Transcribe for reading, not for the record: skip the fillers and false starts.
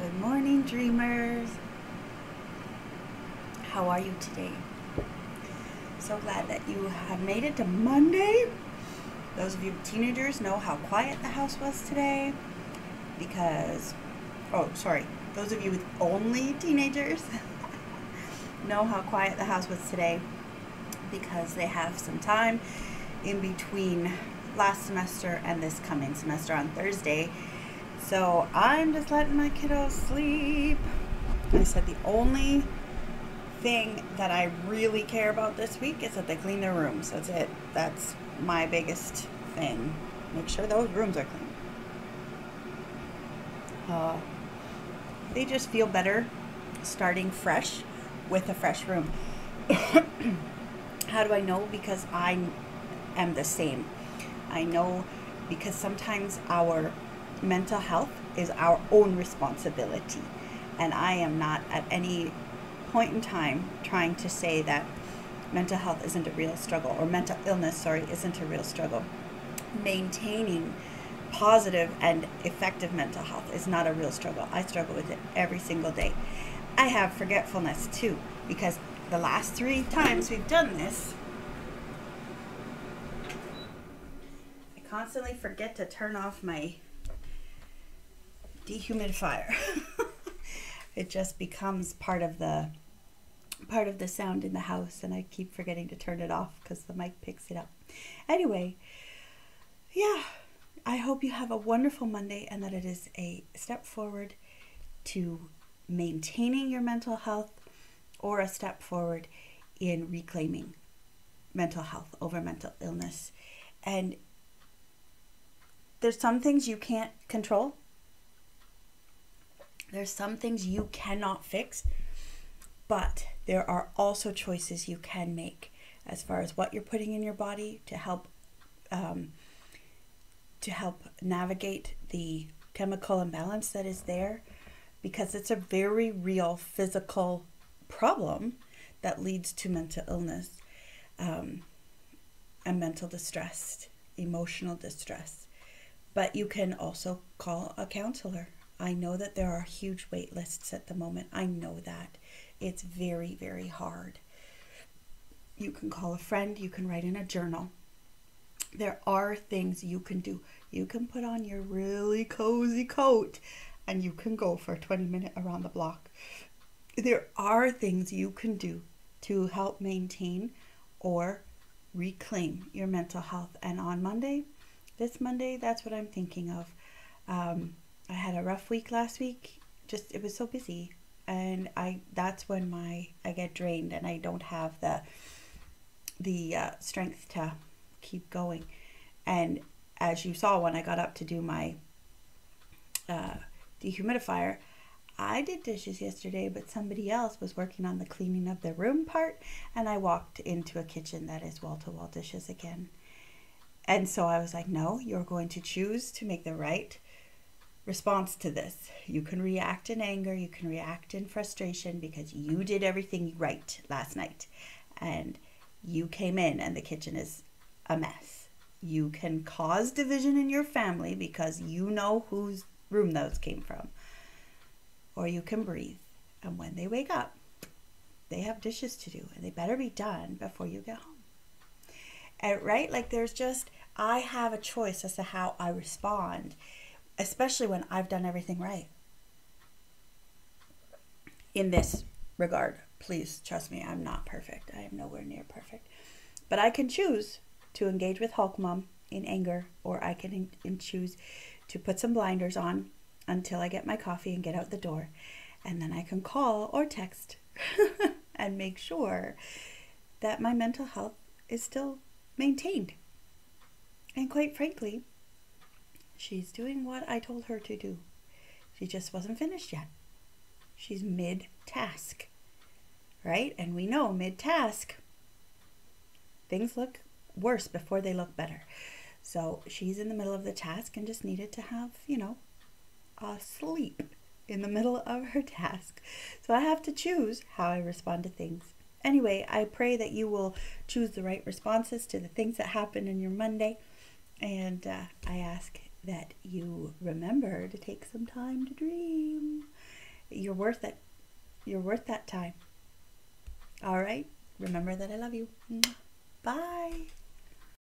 Good morning, dreamers. How are you today? So glad that you have made it to Monday. Those of you teenagers know how quiet the house was today because, those of you with only teenagers know how quiet the house was today because they have some time in between last semester and this coming semester on Thursday. So I'm just letting my kiddos sleep. I said the only thing that I really care about this week is that they clean their rooms. That's it. That's my biggest thing. Make sure those rooms are clean. They just feel better starting fresh with a fresh room. How do I know? Because I am the same. I know because sometimes our mental health is our own responsibility. And I am not at any point in time trying to say that mental health isn't a real struggle, or mental illness, isn't a real struggle. Maintaining positive and effective mental health is not a real struggle. I struggle with it every single day. I have forgetfulness too, because the last 3 times we've done this, I constantly forget to turn off my dehumidifier. It just becomes part of the sound in the house, and I keep forgetting to turn it off because the mic picks it up. Anyway, yeah, I hope you have a wonderful Monday and that it is a step forward to maintaining your mental health, or a step forward in reclaiming mental health over mental illness. And there's some things you can't control. There's some things you cannot fix, but there are also choices you can make as far as what you're putting in your body to help navigate the chemical imbalance that is there, because it's a very real physical problem that leads to mental illness, and mental distress, emotional distress. But you can also call a counselor. I know that there are huge wait lists at the moment. I know that. It's very, very hard. You can call a friend. You can write in a journal. There are things you can do. You can put on your really cozy coat and you can go for a 20-minute around the block. There are things you can do to help maintain or reclaim your mental health. And on Monday, this Monday, that's what I'm thinking of. I had a rough week last week. It was so busy, and that's when I get drained and I don't have the strength to keep going. And as you saw when I got up to do my dehumidifier, I did dishes yesterday, but somebody else was working on the cleaning of the room part, and I walked into a kitchen that is wall-to-wall dishes again. And so I was like, no, you're going to choose to make the right response to this. You can react in anger, you can react in frustration because you did everything right last night and you came in and the kitchen is a mess. You can cause division in your family because you know whose room those came from. Or you can breathe, and when they wake up, they have dishes to do and they better be done before you get home. And right, like I have a choice as to how I respond, especially when I've done everything right. In this regard, please trust me, I'm not perfect. I am nowhere near perfect. But I can choose to engage with Hulk Mom in anger, or I can choose to put some blinders on until I get my coffee and get out the door. And then I can call or text and make sure that my mental health is still maintained. And quite frankly, she's doing what I told her to do. She just wasn't finished yet. She's mid-task, right? And we know mid-task, things look worse before they look better. So she's in the middle of the task and just needed to have, a sleep in the middle of her task. So I have to choose how I respond to things. Anyway, I pray that you will choose the right responses to the things that happen in your Monday. And I ask that you remember to take some time to dream. you're worth it. You're worth that time. All right. Remember that I love you. Bye.